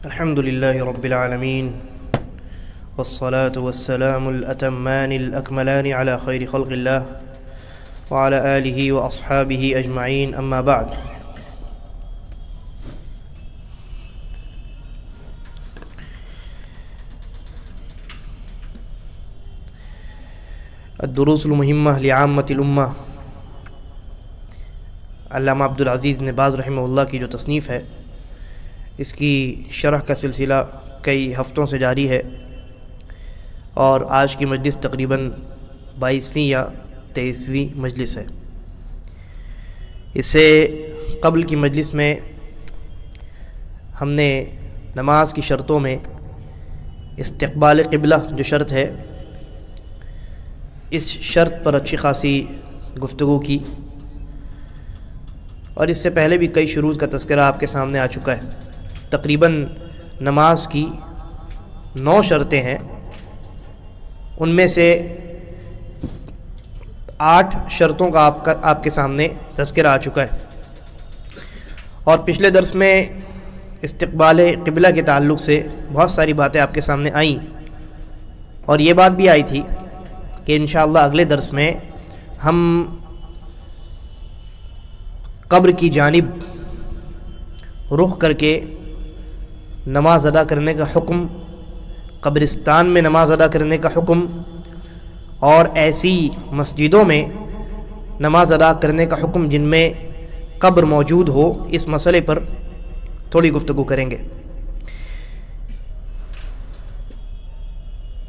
الحمد لله رب العالمين والصلاة والسلام الأتمان الأكملان على خير خلق الله وعلى آله وأصحابه أجمعين أما بعد. الدروس المهمة لعامة الأمة، علامہ عبدالعزیز بن باز رحمہ اللہ کی جو تصنیف ہے، اس کی شرح کا سلسلہ کئی ہفتوں سے جاری ہے اور آج کی مجلس تقریباً 22ویں یا 23ویں مجلس ہے. اس سے قبل کی مجلس میں ہم نے نماز کی شرطوں میں استقبال قبلہ جو شرط ہے، اس شرط پر اچھی خاصی گفتگو کی، اور اس سے پہلے بھی کئی شروط کا تذکرہ آپ کے سامنے آ چکا ہے. تقریباً نماز کی 9 شرطیں ہیں، ان میں سے 8 شرطوں کا آپ کے سامنے تذکرہ آ چکا ہے. اور پچھلے درس میں استقبال قبلہ کے تعلق سے بہت ساری باتیں آپ کے سامنے آئیں، اور یہ بات بھی آئی تھی کہ انشاءاللہ اگلے درس میں ہم قبر کی جانب رخ کر کے نماز ادا کرنے کا حکم، قبرستان میں نماز ادا کرنے کا حکم، اور ایسی مسجدوں میں نماز ادا کرنے کا حکم جن میں قبر موجود ہو، اس مسئلے پر تھوڑی گفتگو کریں گے.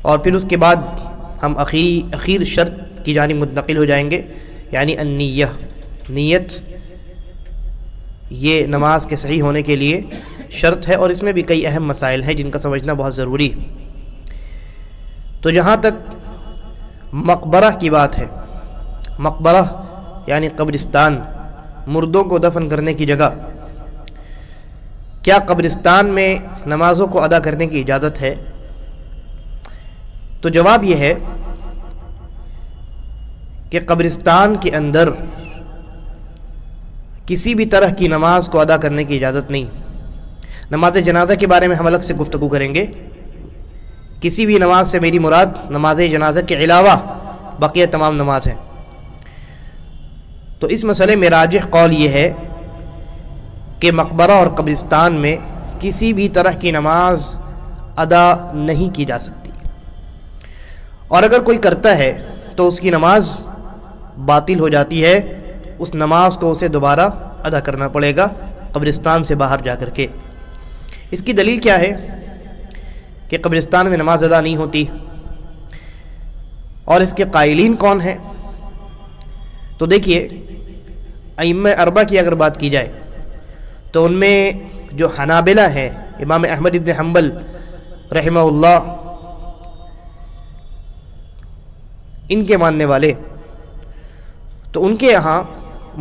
اور پھر اس کے بعد ہم اخیر شرط کی جانب منتقل ہو جائیں گے، یعنی النیہ، نیت. یہ نماز کے صحیح ہونے کے لیے شرط ہے، اور اس میں بھی کئی اہم مسائل ہیں جن کا سمجھنا بہت ضروری ہے. تو جہاں تک مقبرہ کی بات ہے، مقبرہ یعنی قبرستان، مردوں کو دفن کرنے کی جگہ، کیا قبرستان میں نمازوں کو ادا کرنے کی اجازت ہے؟ تو جواب یہ ہے کہ قبرستان کے اندر کسی بھی طرح کی نماز کو ادا کرنے کی اجازت نہیں. نماز جنازہ کے بارے میں ہم الگ سے گفتگو کریں گے. کسی بھی نماز سے میری مراد نماز جنازہ کے علاوہ بقیہ تمام نماز ہیں. تو اس مسئلے میں راجح قول یہ ہے کہ مقبرہ اور قبرستان میں کسی بھی طرح کی نماز ادا نہیں کی جا سکتی، اور اگر کوئی کرتا ہے تو اس کی نماز باطل ہو جاتی ہے. اس نماز کو اسے دوبارہ ادا کرنا پڑے گا قبرستان سے باہر جا کر کے. اس کی دلیل کیا ہے کہ قبرستان میں نماز ادا نہیں ہوتی، اور اس کے قائلین کون ہیں؟ تو دیکھیے، ائمہ اربعہ کی اگر بات کی جائے تو ان میں جو حنابلہ ہیں، امام احمد بن حنبل رحمہ اللہ، ان کے ماننے والے، تو ان کے یہاں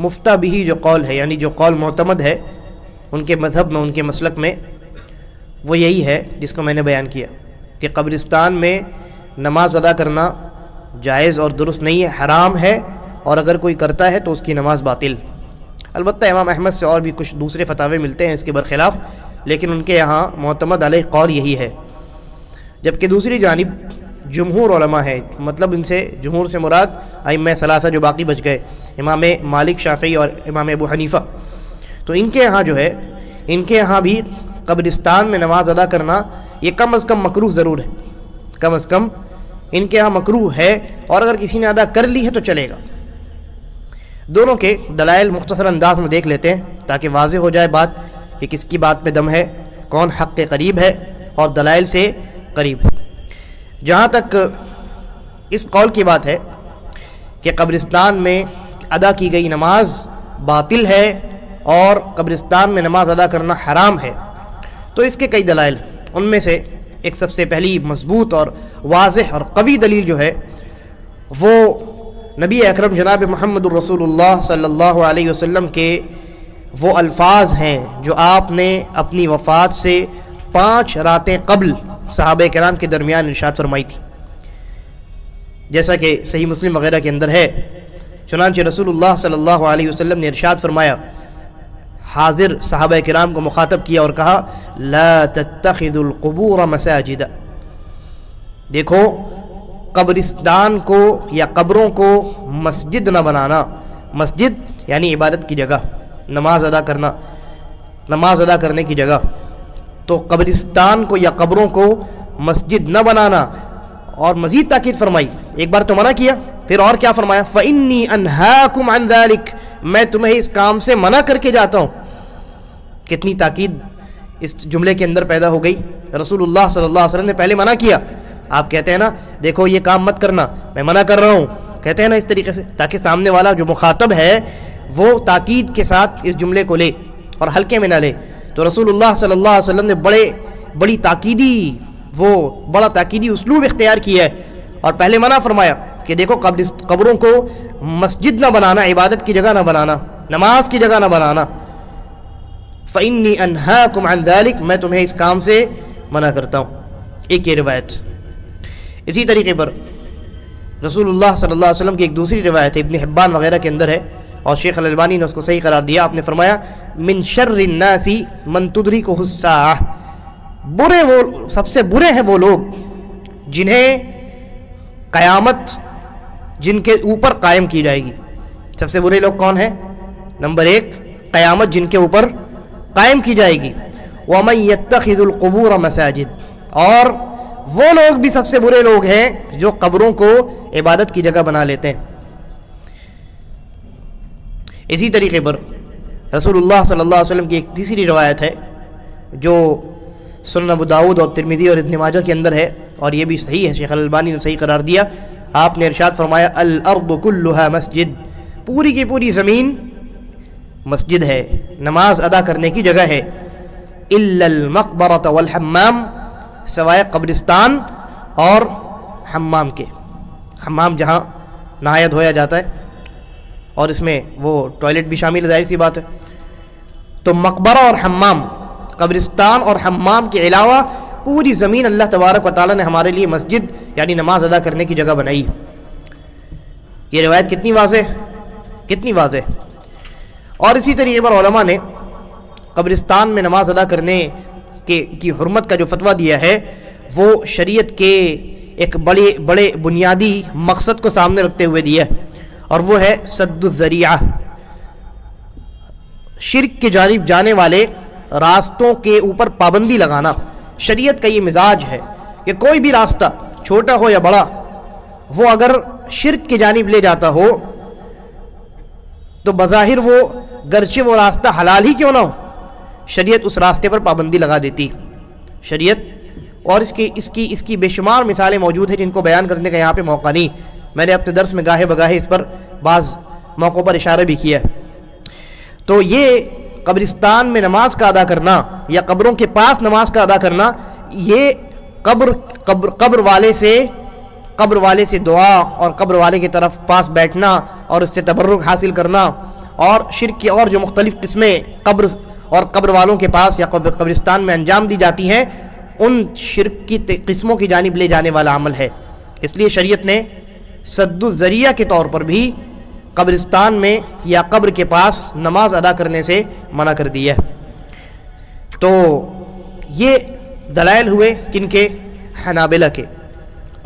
مفتہ بھی جو قول ہے، یعنی جو قول معتمد ہے ان کے مذہب میں، ان کے مسلک میں، وہ یہی ہے جس کو میں نے بیان کیا کہ قبرستان میں نماز ادا کرنا جائز اور درست نہیں ہے، حرام ہے، اور اگر کوئی کرتا ہے تو اس کی نماز باطل. البتہ امام احمد سے اور بھی کچھ دوسرے فتاوے ملتے ہیں اس کے برخلاف، لیکن ان کے یہاں معتمد علیہ قول یہی ہے. جبکہ دوسری جانب جمہور علماء ہے، مطلب ان سے جمہور سے مراد ائمہ ثلاثہ جو باقی بچ گئے، امام مالک، شافعی اور امام ابو حنیفہ، تو ان کے یہاں جو ہے، ان کے یہاں بھی قبرستان میں نماز ادا کرنا یہ کم از کم مکروہ ضرور ہے. کم از کم ان کے یہاں مکروہ ہے، اور اگر کسی نے ادا کر لی ہے تو چلے گا. دونوں کے دلائل مختصر انداز میں دیکھ لیتے ہیں تاکہ واضح ہو جائے بات کہ کس کی بات پہ دم ہے، کون حق کے قریب ہے اور دلائل سے قریب ہے. جہاں تک اس قول کی بات ہے کہ قبرستان میں ادا کی گئی نماز باطل ہے اور قبرستان میں نماز ادا کرنا حرام ہے، تو اس کے کئی دلائل. ان میں سے ایک سب سے پہلی مضبوط اور واضح اور قوی دلیل جو ہے وہ نبی اکرم جناب محمد الرسول اللہ صلی اللہ علیہ وسلم کے وہ الفاظ ہیں جو آپ نے اپنی وفات سے 5 راتیں قبل صحابہ کرام کے درمیان ارشاد فرمائی تھی، جیسا کہ صحیح مسلم وغیرہ کے اندر ہے. چنانچہ رسول اللہ صلی اللہ علیہ وسلم نے ارشاد فرمایا، حاضر صحابہ کرام کو مخاطب کیا اور کہا لا تتخذوا القبور مساجد، دیکھو قبرستان کو یا قبروں کو مسجد نہ بنانا. مسجد یعنی عبادت کی جگہ، نماز ادا کرنا، نماز ادا کرنے کی جگہ. تو قبرستان کو یا قبروں کو مسجد نہ بنانا. اور مزید تاکید فرمائی، ایک بار تو منع کیا، پھر اور کیا فرمایا فَإِنِّي أَنْهَاكُمْ عَنْ ذَلِكَ، میں تمہیں اس کام سے منع کر کے جاتا ہوں. کتنی تاکید اس جملے کے اندر پیدا ہو گئی. رسول اللہ صلی اللہ علیہ وسلم نے پہلے منع کیا. آپ کہتے ہیں نا دیکھو یہ کام مت کرنا، میں منع کر رہا ہوں، کہتے ہیں نا اس طریقے سے، تاکہ سامنے والا جو مخاطب ہے وہ تاکید کے ساتھ اس جملے کو لے اور ہلکے میں نہ لے. تو رسول اللہ صلی اللہ علیہ وسلم نے بڑا تاکیدی اسلوب اختیار کیا ہے اور پہلے منع فرمایا کہ دیکھو قبروں کو مسجد نہ بنانا، عبادت کی جگہ نہ بنانا، نماز کی جگہ نہ بنانا. فَإِنِّي أَنْهَاكُمْ عَنْ ذَلِكَ، میں تمہیں اس کام سے منع کرتا ہوں. ایک یہ روایت. اسی طریقے پر رسول اللہ صلی اللہ علیہ وسلم کی ایک دوسری روایت ہے، ابن حبان وغیرہ کے اندر ہے اور شیخ الالبانی نے اس کو صحیح قرار دیا. آپ نے فرمایا من شر الناس من تدرکہ الساعہ، سب سے برے ہیں وہ لوگ جنہیں قیامت جن کے اوپر قائم کی جائے گی. سب سے برے لوگ کون ہیں؟ نمبر 1 قیامت جن کے اوپر قائم کی جائے گی. وَمَن يَتَّخِذُ الْقُبُورَ مَسَاجِد، اور وہ لوگ بھی سب سے برے لوگ ہیں جو قبروں کو عبادت کی جگہ بنا لیتے ہیں. اسی طریقے پر رسول اللہ صلی اللہ علیہ وسلم کی ایک تیسری روایت ہے جو سنن ابو داؤد اور ترمذی اور ابن ماجہ کے اندر ہے اور یہ بھی صحیح ہے، شیخ الالبانی نے صحیح قرار دیا. آپ نے ارشاد فرمایا الارض کلها مسجد، پوری کی پوری زمین مسجد ہے، نماز ادا کرنے کی جگہ ہے. الا المقبرۃ والحمام، سوائے قبرستان اور حمام کے. حمام جہاں نہایا دھویا جاتا ہے اور اس میں وہ ٹوائلٹ بھی شامل ہے، ظاہر سی بات ہے. تو مقبرہ اور حمام، قبرستان اور حمام کے علاوہ پوری زمین اللہ تبارک و تعالیٰ نے ہمارے لیے مسجد یعنی نماز ادا کرنے کی جگہ بنائی. یہ روایت کتنی واضح. اور اسی طریقے پر علماء نے قبرستان میں نماز ادا کرنے کی حرمت کا جو فتویٰ دیا ہے وہ شریعت کے ایک بڑے بنیادی مقصد کو سامنے رکھتے ہوئے دیا ہے، اور وہ ہے سد الذریعہ، شرک کی جانب جانے والے راستوں کے اوپر پابندی لگانا. شریعت کا یہ مزاج ہے کہ کوئی بھی راستہ چھوٹا ہو یا بڑا وہ اگر شرک کی جانب لے جاتا ہو تو بظاہر وہ گرچہ وہ راستہ حلال ہی کیوں نہ ہو، شریعت اس راستے پر پابندی لگا دیتی. شریعت اور اس کی بے شمار مثالیں موجود ہیں جن کو بیان کرنے کا یہاں پہ موقع نہیں. میں نے اپنے درس میں گاہے بگاہے اس پر بعض موقعوں پر اشارہ بھی کیا. تو یہ قبرستان میں نماز کا ادا کرنا یا قبروں کے پاس نماز کا ادا کرنا، یہ قبر والے سے دعا اور قبر والے کی طرف پاس بیٹھنا اور اس سے تبرک حاصل کرنا اور شرک کی اور جو مختلف قسمیں قبر والوں کے پاس یا قبرستان میں انجام دی جاتی ہیں، ان شرک کی قسموں کی جانب لے جانے والا عمل ہے. اس لیے شریعت نے سد الذریعہ کے طور پر بھی قبرستان میں یا قبر کے پاس نماز ادا کرنے سے منع کر دیا. تو یہ دلائل ہوئے کن کے؟ حنابلہ کے.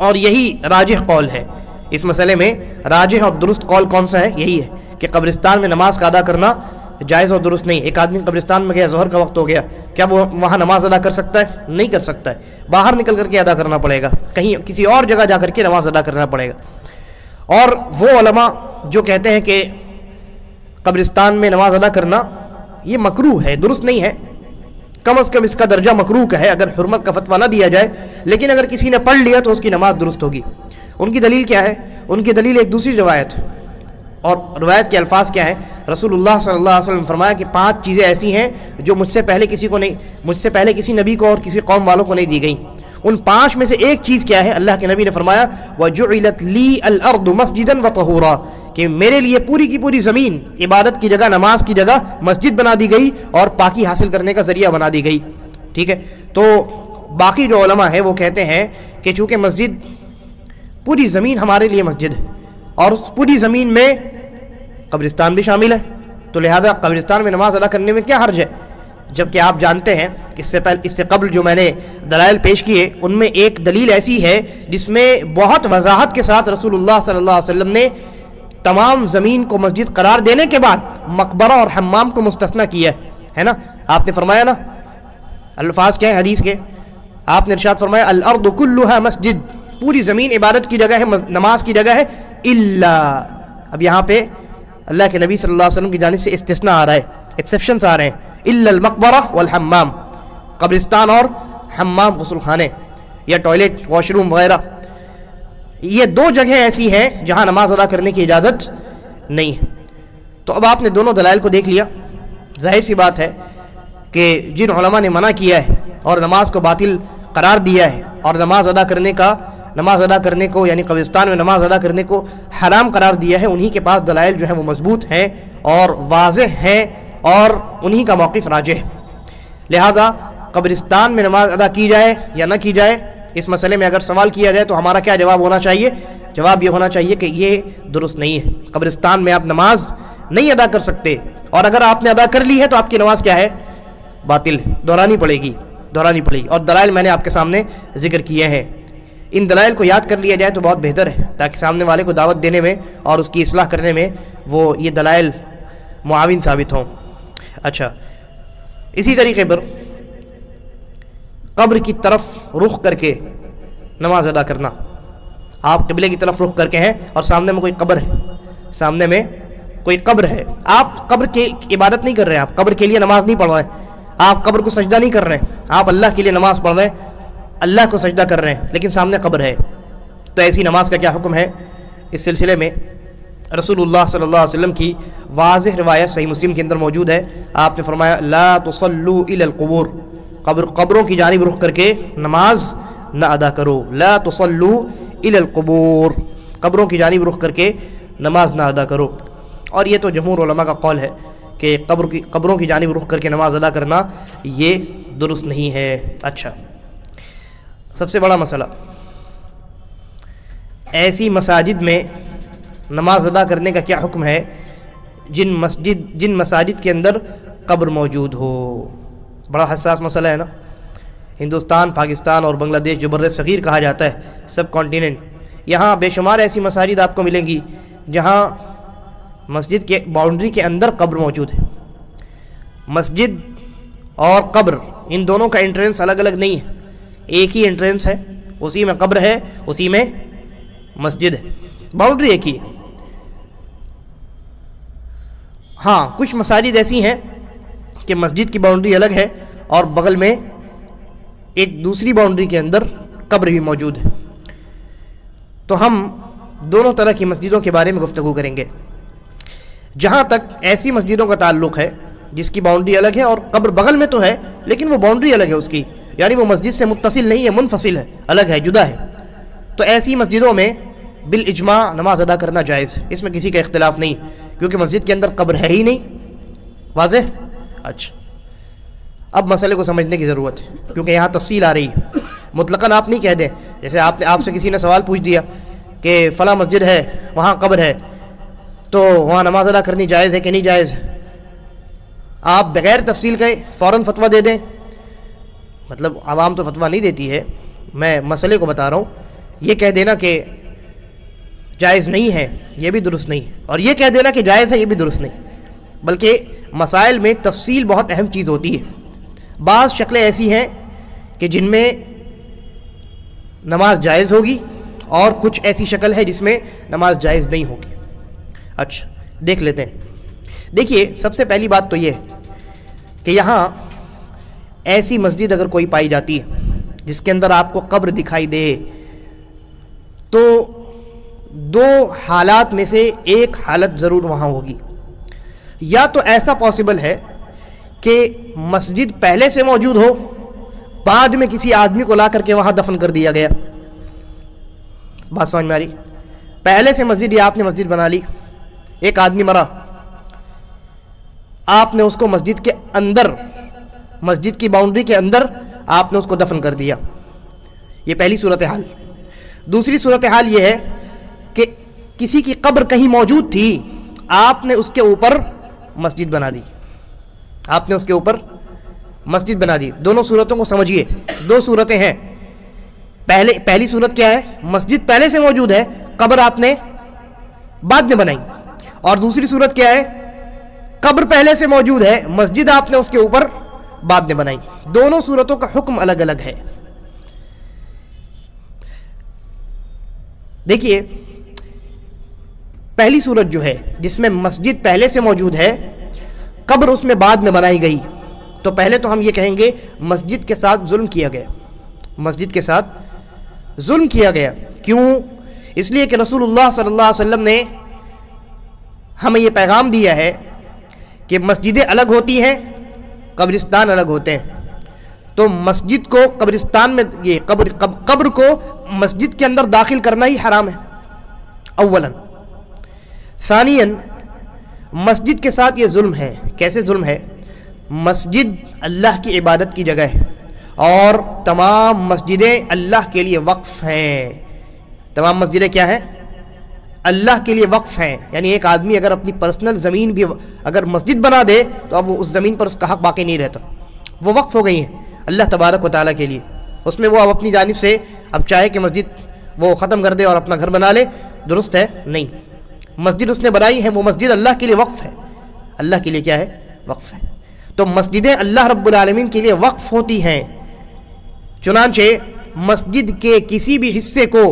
اور یہی راجح قول ہے اس مسئلے میں. راجح اور درست قول کون سا ہے؟ یہی ہے کہ قبرستان میں نماز کا ادا کرنا جائز اور درست نہیں. ایک آدمی قبرستان میں گیا، ظہر کا وقت ہو گیا، کیا وہ وہاں نماز ادا کر سکتا ہے؟ نہیں کر سکتا ہے. باہر نکل کر کے ادا کرنا پڑے گا، کہیں کسی اور جگہ جا کر کے نماز ادا کرنا پڑے گا. اور وہ علماء جو کہتے ہیں کہ قبرستان میں نماز ادا کرنا یہ مکروہ ہے، درست نہیں ہے، کم از کم اس کا درجہ مکروہ کا ہے اگر حرمت کا فتویٰ نہ دیا جائے، لیکن اگر کسی نے پڑھ لیا تو اس کی نماز درست ہوگی. ان کی دلیل کیا ہے؟ ان کی دلیل ایک دوسری روایت، اور روایت کے الفاظ کیا ہیں؟ رسول اللہ صلی اللہ علیہ وسلم فرمایا کہ 5 چیزیں ایسی ہیں جو مجھ سے پہلے کسی نبی کو اور کسی قوم والوں کو نہیں دی گئیں. ان 5 میں سے ایک چیز کیا ہے؟ اللہ کے نبی نے فرمایا وَجُعِلَتْ لِي الْأَرْضُ مَسْجِدًا وَطَهُورًا، کہ میرے لیے پوری کی پوری زمین عبادت کی جگہ، نماز کی جگہ، مسجد بنا دی گئی اور پاکی حاصل کرنے کا ذریعہ بنا دی گئی. ٹھیک ہے. تو باقی جو علماء ہیں وہ کہتے ہیں کہ چونکہ مسجد پوری زمین ہمارے لیے مسجد ہے اور اس پوری زمین میں قبرستان بھی شامل ہے، تو لہذا قبرستان میں نماز ادا کرنے میں کیا حرج ہے؟ جبکہ آپ جانتے ہیں اس سے قبل جو میں نے دلائل پیش کیے ان میں ایک دلیل ایسی ہے جس میں بہت وضاحت کے ساتھ رسول اللہ صلی اللہ علیہ وسلم نے تمام زمین کو مسجد قرار دینے کے بعد مقبرہ اور حمام کو مستثنیٰ کیا ہے نا. آپ نے فرمایا نا، الفاظ کیا ہیں حدیث کے؟ آپ نے ارشاد فرمایا الارض کلھا مسجد، پوری زمین عبادت کی جگہ ہے، نماز کی جگہ ہے، الا، اب یہاں پہ اللہ کے نبی صلی اللہ علیہ وسلم کی جانب سے استثناء آ رہا ہے، ایکسیپشنز آ رہے ہیں، الا المقبرہ والحمام، قبرستان اور حمام، غسل خانے یا ٹوائلٹ، واش روم وغیرہ، یہ دو جگہیں ایسی ہیں جہاں نماز ادا کرنے کی اجازت نہیں ہے. تو اب آپ نے دونوں دلائل کو دیکھ لیا. ظاہر سی بات ہے کہ جن علماء نے منع کیا ہے اور نماز کو باطل قرار دیا ہے اور نماز ادا کرنے کو یعنی قبرستان میں نماز ادا کرنے کو حرام قرار دیا ہے، انہی کے پاس دلائل جو ہیں وہ مضبوط ہیں اور واضح ہیں اور انہی کا موقف راجح ہے. لہذا قبرستان میں نماز ادا کی جائے یا نہ کی جائے، اس مسئلے میں اگر سوال کیا جائے تو ہمارا کیا جواب ہونا چاہیے؟ جواب یہ ہونا چاہیے کہ یہ درست نہیں ہے. قبرستان میں آپ نماز نہیں ادا کر سکتے، اور اگر آپ نے ادا کر لی ہے تو آپ کی نماز کیا ہے؟ باطل ہے، دہرانی پڑے گی. اور دلائل میں نے آپ کے سامنے ذکر کیے ہیں. ان دلائل کو یاد کر لیا جائے تو بہت بہتر ہے، تاکہ سامنے والے کو دعوت دینے میں اور اس کی اصلاح کرنے میں وہ یہ دلائل معاون ثابت ہوں. اچھا، اسی طریقے پر قبر کی طرف رخ کر کے نماز ادا کرنا. آپ قبلے کی طرف رخ کر کے ہیں اور سامنے میں کوئی قبر ہے، آپ قبر کی عبادت نہیں کر رہے ہیں، آپ قبر کے لیے نماز نہیں پڑھ رہے ہیں، آپ قبر کو سجدہ نہیں کر رہے ہیں، آپ اللہ کے لیے نماز پڑھ رہے ہیں، اللہ کو سجدہ کر رہے ہیں، لیکن سامنے قبر ہے. تو ایسی نماز کا کیا حکم ہے؟ اس سلسلے میں رسول اللہ صلی اللہ علیہ وسلم کی واضح روایت صحیح مسلم کے اندر موجود ہے. آپ نے فرمایا لا تصلوا الی القبور، قبروں کی جانب رخ کر کے نماز نہ ادا کرو. لا تصلوا الی القبور، قبروں کی جانب رخ کر کے نماز نہ ادا کرو. اور یہ تو جمہور علماء کا قول ہے کہ قبروں کی جانب رخ کر کے نماز ادا کرنا یہ درست نہیں ہے. اچھا، سب سے بڑا مسئلہ، ایسی مساجد میں نماز ادا کرنے کا کیا حکم ہے جن مساجد کے اندر قبر موجود ہو؟ بڑا حساس مسئلہ ہے نا. ہندوستان، پاکستان اور بنگلہ دیش جو بر صغیر کہا جاتا ہے، سب کانٹیننٹ، یہاں بے شمار ایسی مساجد آپ کو ملیں گی جہاں مسجد کے باؤنڈری کے اندر قبر موجود ہے. مسجد اور قبر ان دونوں کا انٹرنس الگ الگ نہیں ہے، ایک ہی انٹرنس ہے، اسی میں قبر ہے، اسی میں مسجد ہے، باؤنڈری ایک ہی ہے. ہاں، کچھ مساجد ایسی ہیں کہ مسجد کی باؤنڈری الگ ہے اور بغل میں ایک دوسری باؤنڈری کے اندر قبر بھی موجود ہے. تو ہم دونوں طرح کی مسجدوں کے بارے میں گفتگو کریں گے. جہاں تک ایسی مسجدوں کا تعلق ہے جس کی باؤنڈری الگ ہے اور قبر بغل میں تو ہے لیکن وہ باؤنڈری الگ ہے اس کی، یعنی وہ مسجد سے متصل نہیں ہے، منفصل ہے، الگ ہے، جدا ہے، تو ایسی مسجدوں میں بالاجماع نماز ادا کرنا جائز، اس میں کسی کا اختلاف نہیں، کیونکہ مسجد کے اندر قبر ہے ہی نہیں. واضح؟ اچھا، اب مسئلے کو سمجھنے کی ضرورت ہے کیونکہ یہاں تفصیل آ رہی ہے. مطلقاً آپ نہیں کہہ دیں، جیسے آپ سے کسی نے سوال پوچھ دیا کہ فلاں مسجد ہے، وہاں قبر ہے، تو وہاں نماز ادا کرنی جائز ہے کہ نہیں جائز، آپ بغیر تفصیل کے فوراً فتویٰ دے دیں. مطلب عوام تو فتویٰ نہیں دیتی ہے، میں مسئلے کو بتا رہا ہوں. یہ کہہ دینا کہ جائز نہیں ہے یہ بھی درست نہیں، اور یہ کہہ دینا کہ جائز ہے یہ بھی درست نہیں، بلکہ مسائل میں تفصیل بہت اہم چیز ہوتی ہے. بعض شکلیں ایسی ہیں کہ جن میں نماز جائز ہوگی اور کچھ ایسی شکل ہے جس میں نماز جائز نہیں ہوگی. اچھا، دیکھ لیتے ہیں. دیکھیے، سب سے پہلی بات تو یہ کہ یہاں ایسی مسجد اگر کوئی پائی جاتی ہے جس کے اندر آپ کو قبر دکھائی دے تو دو حالات میں سے ایک حالت ضرور وہاں ہوگی. یا تو ایسا پاسبل ہے کہ مسجد پہلے سے موجود ہو، بعد میں کسی آدمی کو لا کر کے وہاں دفن کر دیا گیا. بات سمجھ میں آ رہی؟ پہلے سے مسجد یا آپ نے مسجد بنا لی، ایک آدمی مرا، آپ نے اس کو مسجد کے اندر، مسجد کی باؤنڈری کے اندر آپ نے اس کو دفن کر دیا. یہ پہلی صورتحال. دوسری صورتحال یہ ہے کہ کسی کی قبر کہیں موجود تھی، آپ نے اس کے اوپر مسجد بنا دی، آپ نے اس کے اوپر مسجد بنا دی۔ دونوں صورتوں کو سمجھیے، دو صورتیں ہیں۔ پہلی صورت کیا ہے؟ مسجد پہلے سے موجود ہے، قبر آپ نے بعد میں بنائی۔ اور دوسری صورت کیا ہے؟ قبر پہلے سے موجود ہے، مسجد آپ نے اس کے اوپر بعد میں بنائی۔ دونوں صورتوں کا حکم الگ الگ ہے۔ دیکھیے، پہلی صورت جو ہے جس میں مسجد پہلے سے موجود ہے، قبر اس میں بعد میں بنائی گئی، تو پہلے تو ہم یہ کہیں گے مسجد کے ساتھ ظلم کیا گیا، مسجد کے ساتھ ظلم کیا گیا۔ کیوں؟ اس لیے کہ رسول اللہ صلی اللہ علیہ وسلم نے ہمیں یہ پیغام دیا ہے کہ مسجدیں الگ ہوتی ہیں، قبرستان الگ ہوتے ہیں۔ تو مسجد کو قبرستان میں، یہ قبر کو مسجد کے اندر داخل کرنا ہی حرام ہے اولاً۔ ثانیاً، مسجد کے ساتھ یہ ظلم ہے۔ کیسے ظلم ہے؟ مسجد اللہ کی عبادت کی جگہ ہے، اور تمام مسجدیں اللہ کے لیے وقف ہیں۔ تمام مسجدیں کیا ہیں؟ اللہ کے لیے وقف ہیں۔ یعنی ایک آدمی اگر اپنی پرسنل زمین بھی اگر مسجد بنا دے تو اب وہ اس زمین پر اس کا حق باقی نہیں رہتا، وہ وقف ہو گئی ہیں اللہ تبارک و تعالیٰ کے لیے۔ اس میں وہ اب اپنی جانب سے اب چاہے کہ مسجد وہ ختم کر دے اور اپنا گھر بنا لے، درست ہے؟ نہیں، مسجد اس نے بنائی ہے، وہ مسجد اللہ کے لیے وقف ہے، اللہ کے لیے کیا ہے؟ وقف ہے۔ تو مسجدیں اللہ رب العالمین کے لیے وقف ہوتی ہیں، چنانچہ مسجد کے کسی بھی حصے کو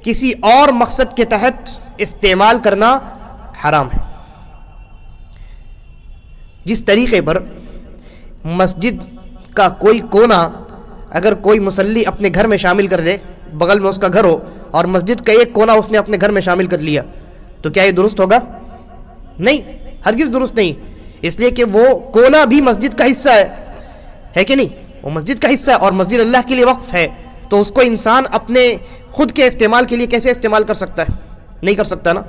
کسی اور مقصد کے تحت استعمال کرنا حرام ہے۔ جس طریقے پر مسجد کا کوئی کونا اگر کوئی مصلی اپنے گھر میں شامل کر لے، بغل میں اس کا گھر ہو اور مسجد کا ایک کونا اس نے اپنے گھر میں شامل کر لیا، تو کیا یہ درست ہوگا؟ نہیں، ہرگز درست نہیں، اس لیے کہ وہ کونا بھی مسجد کا حصہ ہے کہ نہیں؟ وہ مسجد کا حصہ ہے اور مسجد اللہ کے لیے وقف ہے، تو اس کو انسان اپنے خود کے استعمال کے لیے کیسے استعمال کر سکتا ہے؟ نہیں کر سکتا نا،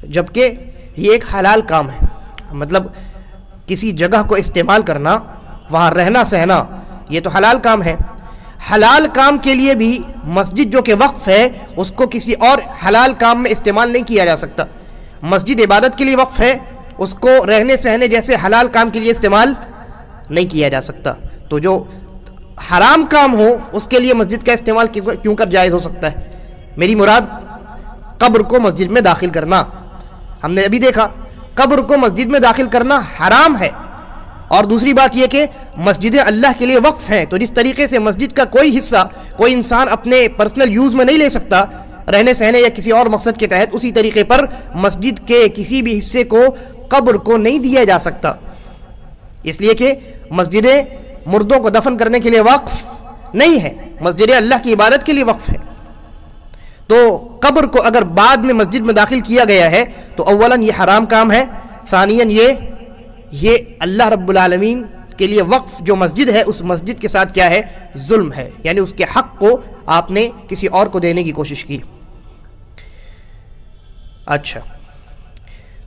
جبکہ یہ ایک حلال کام ہے۔ مطلب کسی جگہ کو استعمال کرنا، وہاں رہنا سہنا، یہ تو حلال کام ہے۔ حلال کام کے لیے بھی مسجد جو کہ وقف ہے، اس کو کسی اور حلال کام میں استعمال نہیں کیا جا سکتا۔ مسجد عبادت کے لیے وقف ہے، اس کو رہنے سہنے جیسے حلال کام کے لیے استعمال نہیں کیا جا سکتا۔ تو جو حرام کام ہو اس کے لیے مسجد کا استعمال کیوں کر جائز ہو سکتا ہے؟ میری مراد قبر کو مسجد میں داخل کرنا، ہم نے ابھی دیکھا قبر کو مسجد میں داخل کرنا حرام ہے۔ اور دوسری بات یہ کہ مسجدیں اللہ کے لیے وقف ہیں، تو جس طریقے سے مسجد کا کوئی حصہ کوئی انسان اپنے پرسنل یوز میں نہیں لے سکتا رہنے سہنے یا کسی اور مقصد کے تحت، اسی طریقے پر مسجد کے کسی بھی حصے کو قبر کو نہیں دیا جا سکتا، اس لیے کہ مسجدیں مردوں کو دفن کرنے کے لیے وقف نہیں ہے، مسجدیں اللہ کی عبادت کے لیے وقف ہے۔ تو قبر کو اگر بعد میں مسجد میں داخل کیا گیا ہے تو اولاً یہ حرام کام ہے، ثانیاً یہ اللہ رب العالمین کے لیے وقف جو مسجد ہے اس مسجد کے ساتھ کیا ہے؟ ظلم ہے، یعنی اس کے حق کو آپ نے کسی اور کو دینے کی کوشش کی۔ اچھا،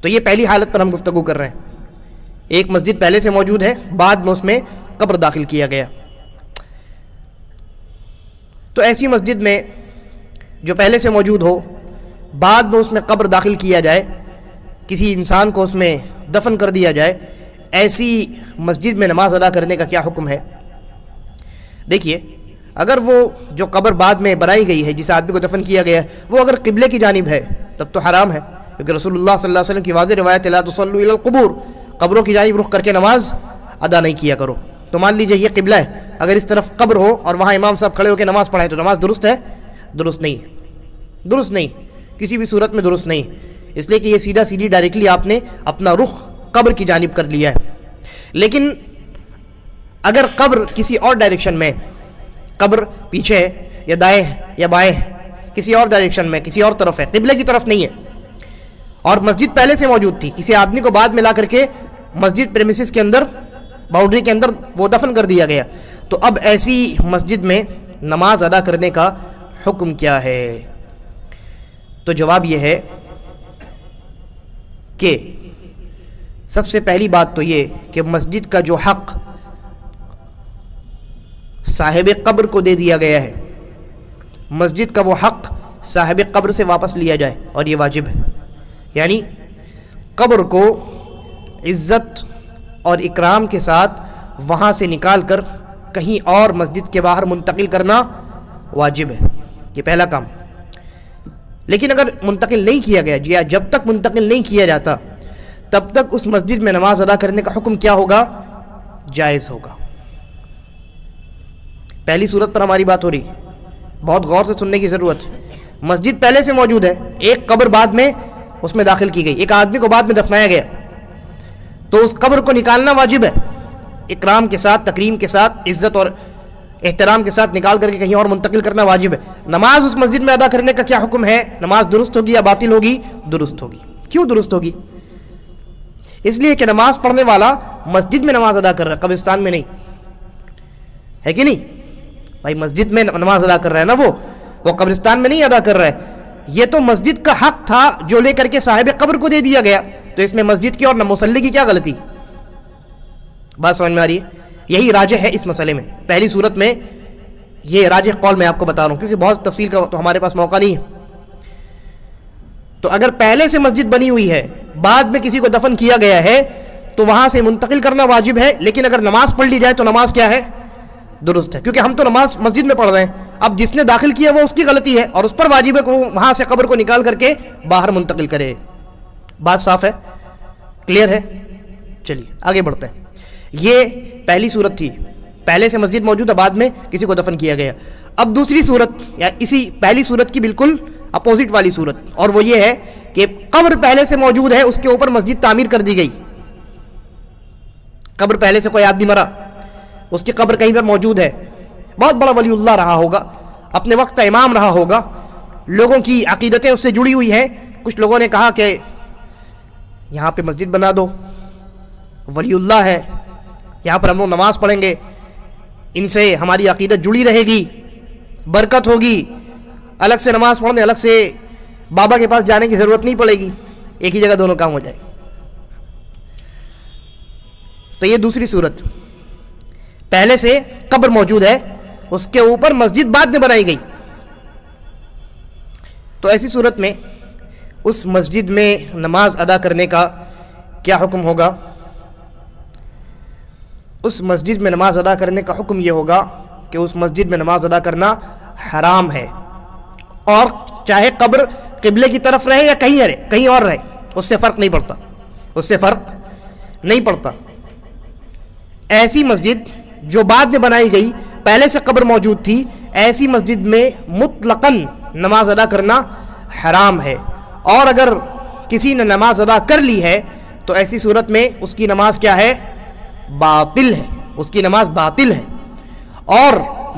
تو یہ پہلی حالت پر ہم گفتگو کر رہے ہیں، ایک مسجد پہلے سے موجود ہے، بعد میں اس میں قبر داخل کیا گیا۔ تو ایسی مسجد میں جو پہلے سے موجود ہو، بعد میں اس میں قبر داخل کیا جائے، کسی انسان کو اس میں دفن کر دیا جائے، ایسی مسجد میں نماز ادا کرنے کا کیا حکم ہے؟ دیکھیے، اگر وہ جو قبر بعد میں بنائی گئی ہے جس آدمی کو دفن کیا گیا ہے وہ اگر قبلے کی جانب ہے تب تو حرام ہے، کیونکہ رسول اللہ صلی اللہ علیہ وسلم کی واضح روایت لا تصلوا الی القبور، قبروں کی جانب رخ کر کے نماز ادا نہیں کیا کرو۔ تو مان لیجئے یہ قبلہ ہے، اگر اس طرف قبر ہو اور وہاں امام صاحب کھڑے ہو کے نماز پڑھائے تو نماز درست ہے؟ درست نہیں، درست نہیں، کسی بھی صورت میں درست نہیں، اس لیے کہ یہ سیدھا سیدھی ڈائریکٹلی آپ نے اپنا رخ قبر کی جانب کر لیا ہے۔ لیکن اگر قبر کسی اور ڈائریکشن میں، قبر پیچھے ہے یا دائیں یا بائیں، کسی اور ڈائریکشن میں، کسی اور طرف ہے، قبلے کی طرف نہیں ہے، اور مسجد پہلے سے موجود تھی، کسی آدمی کو بعد میں لا کر کے مسجد پریمیسز کے اندر، باؤنڈری کے اندر وہ دفن کر دیا گیا، تو اب ایسی مسجد میں نماز ادا کرنے کا حکم کیا ہے؟ تو جواب یہ ہے کہ سب سے پہلی بات تو یہ کہ مسجد کا جو حق صاحب قبر کو دے دیا گیا ہے، مسجد کا وہ حق صاحب قبر سے واپس لیا جائے، اور یہ واجب ہے۔ یعنی قبر کو عزت اور اکرام کے ساتھ وہاں سے نکال کر کہیں اور مسجد کے باہر منتقل کرنا واجب ہے، یہ پہلا کام۔ لیکن اگر منتقل نہیں کیا گیا یا جب تک منتقل نہیں کیا جاتا تب تک اس مسجد میں نماز ادا کرنے کا حکم کیا ہوگا؟ جائز ہوگا۔ پہلی صورت پر ہماری بات ہو رہی، بہت غور سے سننے کی ضرورت ہے۔ مسجد پہلے سے موجود ہے، ایک قبر بعد میں اس میں داخل کی گئی، ایک آدمی کو بعد میں دفنایا گیا، تو اس قبر کو نکالنا واجب ہے، اکرام کے ساتھ، تکریم کے ساتھ، عزت اور احترام کے ساتھ نکال کر کے کہیں اور منتقل کرنا واجب ہے۔ نماز اس مسجد میں ادا کرنے کا کیا حکم ہے؟ نماز درست ہوگی یا باطل ہوگی؟ درست ہوگی۔ کیوں درست ہوگی؟ اس لیے کہ نماز پڑھنے والا مسجد میں نماز ادا کر رہا ہے، قبرستان میں نہیں، ہے کہ نہیں؟ بھائی مسجد میں نماز ادا کر رہا ہے نا، وہ قبرستان میں نہیں ادا کر رہا ہے۔ یہ تو مسجد کا حق تھا جو لے کر کے صاحب قبر کو دے دیا گیا، تو اس میں مسجد کی اور مصلی کی کیا غلطی؟ بات سمجھ میں آ رہی ہے؟ یہی راجح ہے اس مسئلے میں۔ پہلی صورت میں یہ راجح قول میں آپ کو بتا رہا ہوں کیونکہ بہت تفصیل کا تو ہمارے پاس موقع نہیں ہے۔ تو اگر پہلے سے مسجد بنی ہوئی ہے، بعد میں کسی کو دفن کیا گیا ہے، تو وہاں سے منتقل کرنا واجب ہے، لیکن اگر نماز پڑھ لی جائے تو نماز کیا ہے؟ درست ہے، کیونکہ ہم تو نماز مسجد میں پڑھ رہے ہیں۔ اب جس نے داخل کیا وہ اس کی غلطی ہے اور اس پر واجب ہے کہ وہ وہاں سے قبر کو نکال کر کے باہر منتقل کرے۔ بات صاف ہے؟ کلیئر ہے؟ چلیے آگے بڑھتے ہیں۔ یہ پہلی صورت تھی، پہلے سے مسجد موجود ہے، بعد میں کسی کو دفن کیا گیا۔ اب دوسری صورت یا اسی پہلی صورت کی بالکل اپوزٹ والی صورت، اور وہ یہ ہے کہ قبر پہلے سے موجود ہے، اس کے اوپر مسجد تعمیر کر دی گئی۔ قبر پہلے سے کوئی آدمی مرا، اس کی قبر کہیں پر موجود ہے، بہت بڑا ولی اللہ رہا ہوگا، اپنے وقت کا امام رہا ہوگا، لوگوں کی عقیدتیں اس سے جڑی ہوئی ہیں۔ کچھ لوگوں نے کہا کہ یہاں پہ مسجد بنا دو، ولی اللہ ہے، یہاں پر ہم لوگ نماز پڑھیں گے، ان سے ہماری عقیدت جڑی رہے گی، برکت ہوگی، الگ سے نماز پڑھنے، الگ سے بابا کے پاس جانے کی ضرورت نہیں پڑے گی، ایک ہی جگہ دونوں کام ہو جائے۔ تو یہ دوسری صورت، پہلے سے قبر موجود ہے، اس کے اوپر مسجد بعد میں بنائی گئی، تو ایسی صورت میں اس مسجد میں نماز ادا کرنے کا کیا حکم ہوگا؟ اس مسجد میں نماز ادا کرنے کا حکم یہ ہوگا کہ اس مسجد میں نماز ادا کرنا حرام ہے، اور چاہے قبر قبلے کی طرف رہے یا کہیں اور رہے، اس سے فرق نہیں پڑتا، اس سے فرق نہیں پڑتا۔ ایسی مسجد جو بعد میں بنائی گئی، پہلے سے قبر موجود تھی، ایسی مسجد میں مطلقاً نماز ادا کرنا حرام ہے، اور اگر کسی نے نماز ادا کر لی ہے تو ایسی صورت میں اس کی نماز کیا ہے؟ باطل ہے، اس کی نماز باطل ہے، اور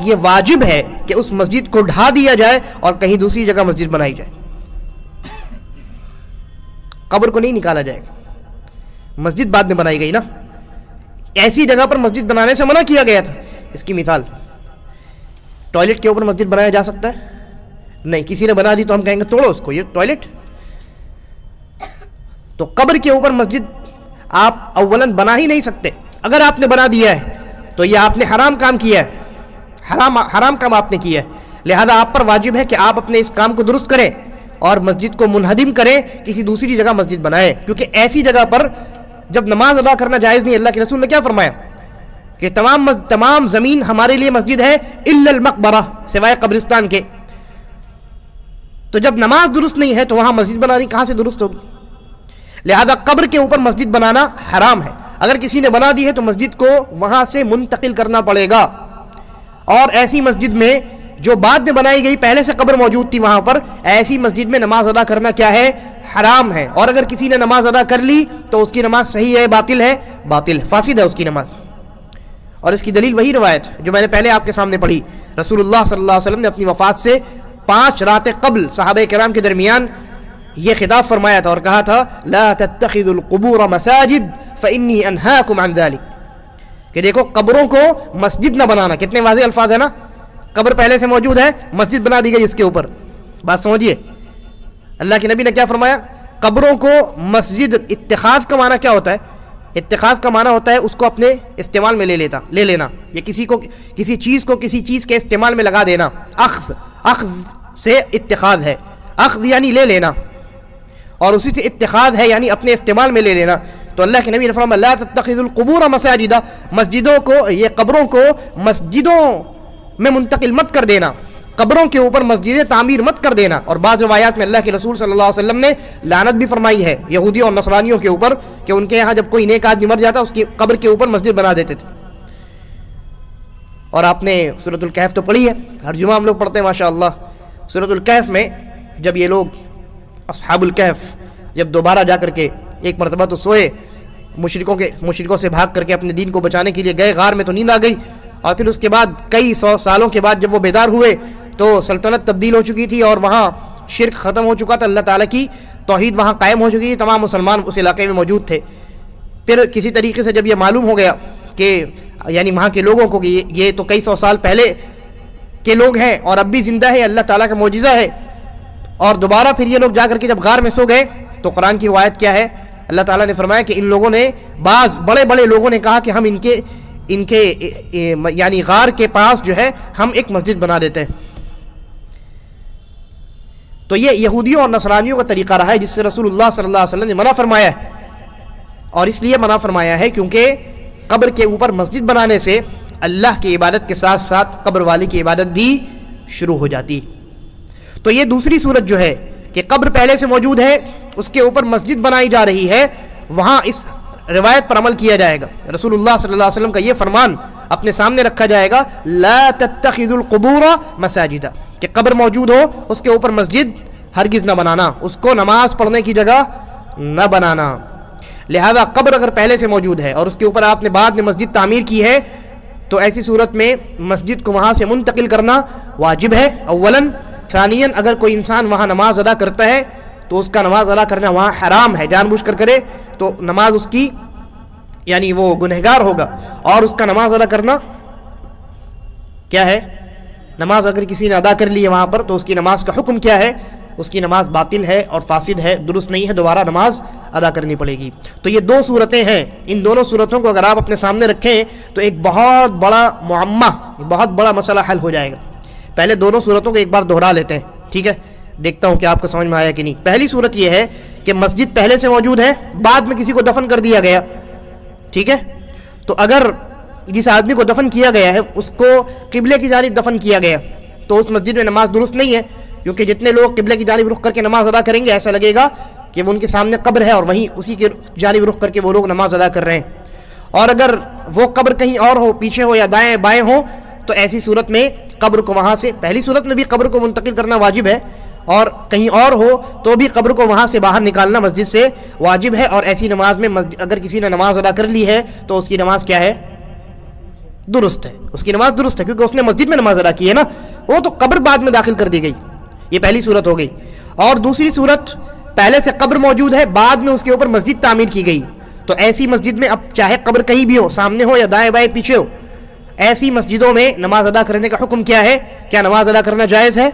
یہ واجب ہے کہ اس مسجد کو ڈھا دیا جائے اور کہیں دوسری جگہ مسجد بنائی جائے، قبر کو نہیں نکالا جائے گا، مسجد بعد میں بنائی گئی نا، ایسی جگہ پر مسجد بنانے سے منع کیا گیا تھا۔ اس کی مثال، ٹوائلٹ کے اوپر مسجد بنایا جا سکتا ہے؟ نہیں، کسی نے بنا دی تو ہم کہیں گے توڑو اس کو، یہ ٹوائلٹ۔ تو قبر کے اوپر مسجد آپ اولاً بنا ہی نہیں سکتے، اگر آپ نے بنا دیا ہے تو یہ آپ نے حرام کام کیا ہے، حرام کام آپ نے کیا ہے، لہذا آپ پر واجب ہے کہ آپ اپنے اس کام کو درست کریں اور مسجد کو منہدم کریں، کسی دوسری جگہ مسجد بنائیں، کیونکہ ایسی جگہ پر جب نماز ادا کرنا جائز نہیں۔ اللہ کے رسول نے کیا فرمایا کہ تمام زمین ہمارے لیے مسجد ہے الا المقبرہ، سوائے قبرستان کے۔ تو جب نماز درست نہیں ہے تو وہاں مسجد بنانی کہاں سے درست ہوگی؟ لہذا قبر کے اوپر مسجد بنانا حرام ہے، اگر کسی نے بنا دی ہے تو مسجد کو وہاں سے منتقل کرنا پڑے گا، اور ایسی مسجد میں جو بعد میں بنائی گئی، پہلے سے قبر موجود تھی وہاں پر، ایسی مسجد میں نماز ادا کرنا کیا ہے؟ حرام ہے، اور اگر کسی نے نماز ادا کر لی تو اس کی نماز صحیح ہے، باطل ہے؟ باطل، فاسد ہے اس کی نماز۔ اور اس کی دلیل وہی روایت جو میں نے پہلے آپ کے سامنے پڑھی، رسول اللہ صلی اللہ علیہ وسلم نے اپنی وفات سے 5 راتیں قبل صحابہ کرام کے درمیان یہ خطاب فرمایا تھا اور کہا تھا لا تتخذوا القبور مساجد فإني أنهاكم عن ذلك، کہ دیکھو قبروں کو مسجد نہ بنانا۔ کتنے واضح الفاظ ہیں نا، قبر پہلے سے موجود ہے، مسجد بنا دی گئی اس کے اوپر، بات سمجھیے۔ اللہ کے نبی نے کیا فرمایا؟ قبروں کو مسجد، اتخاذ کا معنی کیا ہوتا ہے؟ اتخاذ کا معنی ہوتا ہے اس کو اپنے استعمال میں لے لینا، یا کسی چیز کو کسی چیز کے استعمال میں لگا دینا۔ اخذ سے اتخاذ ہے، اخذ یعنی لے لینا، اور اسی سے اتخاذ ہے یعنی اپنے استعمال میں لے لینا. تو اللہ کے نبی نے فرمایا لا تتخذوا القبور مساجد، مسجدوں کو، یہ قبروں کو مسجدوں میں منتقل مت کر دینا، قبروں کے اوپر مسجدیں تعمیر مت کر دینا. اور بعض روایات میں اللہ کے رسول صلی اللہ علیہ وسلم نے لعنت بھی فرمائی ہے یہودیوں اور نصرانیوں کے اوپر کہ ان کے یہاں جب کوئی نیک آدمی مر جاتا اس کی قبر کے اوپر مسجد بنا دیتے تھے. اور آپ نے سورۃ الکہف تو پڑھی ہے، ہر جمعہ ہم لوگ پڑھتے ہیں ماشاءاللہ. سورۃ الکہف میں جب یہ لوگ اصحاب الکہف جب دوبارہ جا کر کے ایک مرتبہ تو سوئے، مشرکوں سے بھاگ کر کے اپنے دین کو بچانے کے لیے گئے، غار میں تو نیند آ گئی، اور پھر اس کے بعد کئی 100 سالوں کے بعد جب وہ بیدار ہوئے تو سلطنت تبدیل ہو چکی تھی اور وہاں شرک ختم ہو چکا تھا، اللہ تعالیٰ کی توحید وہاں قائم ہو چکی تھی، تمام مسلمان اس علاقے میں موجود تھے. پھر کسی طریقے سے جب یہ معلوم ہو گیا کہ یعنی وہاں کے لوگوں کو کہ یہ تو کئی 100 سال پہلے کے لوگ ہیں اور اب بھی زندہ ہے، اللہ تعالیٰ کا معجزہ ہے، اور دوبارہ پھر یہ لوگ جا کر کے جب غار میں سو گئے تو قرآن کی روایت کیا ہے، اللہ تعالیٰ نے فرمایا کہ ان لوگوں نے، بعض بڑے بڑے لوگوں نے کہا کہ ہم ان کے یعنی غار کے پاس جو ہے ہم ایک مسجد بنا دیتے ہیں. تو یہ یہودیوں اور نصرانیوں کا طریقہ رہا ہے جس سے رسول اللہ صلی اللہ علیہ وسلم نے منع فرمایا ہے. اور اس لیے منع فرمایا ہے کیونکہ قبر کے اوپر مسجد بنانے سے اللہ کی عبادت کے ساتھ ساتھ قبر والی کی عبادت بھی شروع ہو جاتی. تو یہ دوسری صورت جو ہے کہ قبر پہلے سے موجود ہے، اس کے اوپر مسجد بنائی جا رہی ہے، وہاں اس روایت پر عمل کیا جائے گا. رسول اللہ صلی اللہ علیہ وسلم کا یہ فرمان اپنے سامنے رکھا جائے گا لا تتخذوا القبور مساجد، کہ قبر موجود ہو اس کے اوپر مسجد ہرگز نہ بنانا، اس کو نماز پڑھنے کی جگہ نہ بنانا. لہذا قبر اگر پہلے سے موجود ہے اور اس کے اوپر آپ نے بعد میں مسجد تعمیر کی ہے تو ایسی صورت میں مسجد کو وہاں سے منتقل کرنا واجب ہے اولاً. ثانیاً اگر کوئی انسان وہاں نماز ادا کرتا ہے تو اس کا نماز ادا کرنا وہاں حرام ہے، جان بوجھ کر کرے تو نماز اس کی یعنی وہ گنہگار ہوگا. اور اس کا نماز ادا کرنا کیا ہے، نماز اگر کسی نے ادا کر لی ہے وہاں پر تو اس کی نماز کا حکم کیا ہے، اس کی نماز باطل ہے اور فاسد ہے، درست نہیں ہے، دوبارہ نماز ادا کرنی پڑے گی. تو یہ دو صورتیں ہیں، ان دونوں صورتوں کو اگر آپ اپنے سامنے رکھیں تو ایک بہت بڑا معمہ، بہت بڑا مسئلہ حل ہو جائے گا. پہلے دونوں صورتوں کو ایک بار دہرا لیتے ہیں، ٹھیک ہے، دیکھتا ہوں کہ آپ کو سمجھ میں آیا کہ نہیں. پہلی صورت یہ ہے کہ مسجد پہلے سے موجود ہے، بعد میں کسی کو دفن کر دیا گیا، ٹھیک ہے. تو اگر جس آدمی کو دفن کیا گیا ہے اس کو قبلے کی جانب دفن کیا گیا تو اس مسجد میں نماز درست نہیں ہے، کیونکہ جتنے لوگ قبلے کی جانب رخ کر کے نماز ادا کریں گے ایسا لگے گا کہ وہ ان کے سامنے قبر ہے اور وہیں اسی کی جانب رخ کر کے وہ لوگ نماز ادا کر رہے ہیں. اور اگر وہ قبر کہیں اور ہو، پیچھے ہو یا دائیں بائیں ہو، تو ایسی صورت میں قبر کو وہاں سے، پہلی صورت میں بھی قبر کو منتقل کرنا واجب ہے، اور کہیں اور ہو تو بھی قبر کو وہاں سے باہر نکالنا مسجد سے واجب ہے. اور ایسی نماز میں اگر کسی نے نماز ادا کر لی ہے تو اس کی نماز کیا ہے، درست ہے، اس کی نماز درست ہے، کیونکہ اس نے مسجد میں نماز ادا کی ہے نا، وہ تو قبر بعد میں داخل کر دی گئی. یہ پہلی صورت ہو گئی. اور دوسری صورت، پہلے سے قبر موجود ہے، بعد میں اس کے اوپر مسجد تعمیر کی گئی، تو ایسی مسجد میں اب چاہے قبر کہیں بھی ہو، سامنے ہو یا دائیں بائیں پیچھے ہو، ایسی مسجدوں میں نماز ادا کرنے کا حکم کیا ہے؟ کیا نماز ادا کرنا جائز ہے؟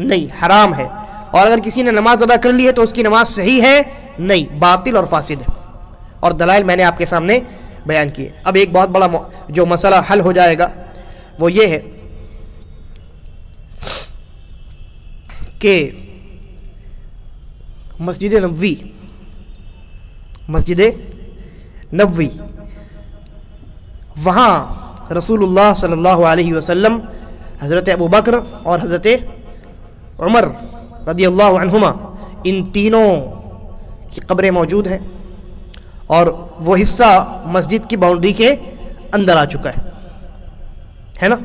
نہیں، حرام ہے. اور اگر کسی نے نماز ادا کر لی ہے تو اس کی نماز صحیح ہے؟ نہیں، باطل اور فاسد ہے. اور دلائل میں نے آپ کے سامنے بیان کیے. اب ایک بہت بڑا جو مسئلہ حل ہو جائے گا وہ یہ ہے کہ مسجد نبوی وہاں رسول اللہ صلی اللہ علیہ وسلم، حضرت ابو بکر اور حضرت عمر رضی اللہ عنہما، ان تینوں کی قبریں موجود ہیں اور وہ حصہ مسجد کی باؤنڈری کے اندر آ چکا ہے نا.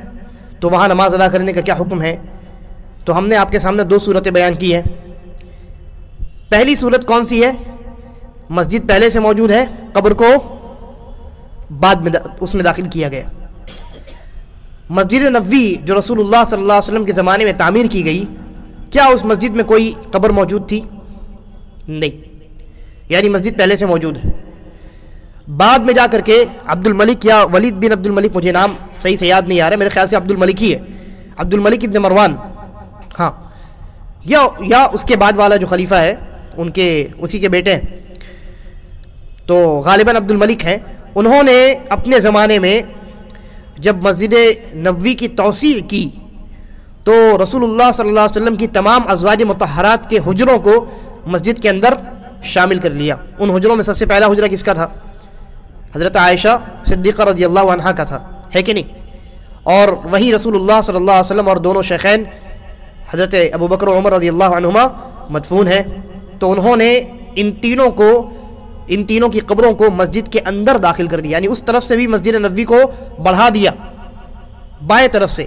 تو وہاں نماز ادا کرنے کا کیا حکم ہے؟ تو ہم نے آپ کے سامنے دو صورتیں بیان کی ہیں. پہلی صورت کون سی ہے؟ مسجد پہلے سے موجود ہے، قبر کو بعد میں اس میں داخل کیا گیا. مسجد نبوی جو رسول اللہ صلی اللہ علیہ وسلم کے زمانے میں تعمیر کی گئی، کیا اس مسجد میں کوئی قبر موجود تھی؟ نہیں، یعنی مسجد پہلے سے موجود ہے. بعد میں جا کر کے عبد الملک یا ولید بن عبد الملک، مجھے نام صحیح سے یاد نہیں آ رہا، میرے خیال سے عبد الملک ہی ہے، عبد الملک ابن مروان، ہاں، یا اس کے بعد والا جو خلیفہ ہے ان کے اسی کے بیٹے ہیں، تو غالباً عبد الملک ہیں. انہوں نے اپنے زمانے میں جب مسجد نبوی کی توسیع کی تو رسول اللہ صلی اللہ علیہ وسلم کی تمام ازواج مطہرات کے حجروں کو مسجد کے اندر شامل کر لیا۔ ان حجروں میں سب سے پہلا حجرہ کس کا تھا؟ حضرت عائشہ صدیقہ رضی اللہ عنہا کا تھا، ہے کہ نہیں؟ اور وہی رسول اللہ صلی اللہ علیہ وسلم اور دونوں شیخین حضرت ابو بکر و عمر رضی اللہ عنہما مدفون ہیں، تو انہوں نے ان تینوں کی قبروں کو مسجد کے اندر داخل کر دیا، یعنی اس طرف سے بھی مسجد نبوی کو بڑھا دیا، بائیں طرف سے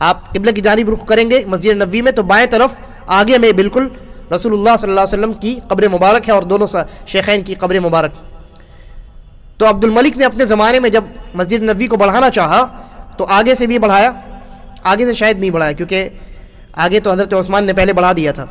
آپ قبلہ کی جانب رخ کریں گے مسجد نبوی میں تو بائیں طرف آگے میں بالکل رسول اللہ صلی اللہ علیہ وسلم کی قبر مبارک ہے اور دونوں شیخین کی قبر مبارک۔ تو عبد الملک نے اپنے زمانے میں جب مسجد نبوی کو بڑھانا چاہا تو آگے سے بھی بڑھایا، آگے سے شاید نہیں بڑھایا کیونکہ آگے تو حضرت عثمان نے پہلے بڑھا دیا تھا۔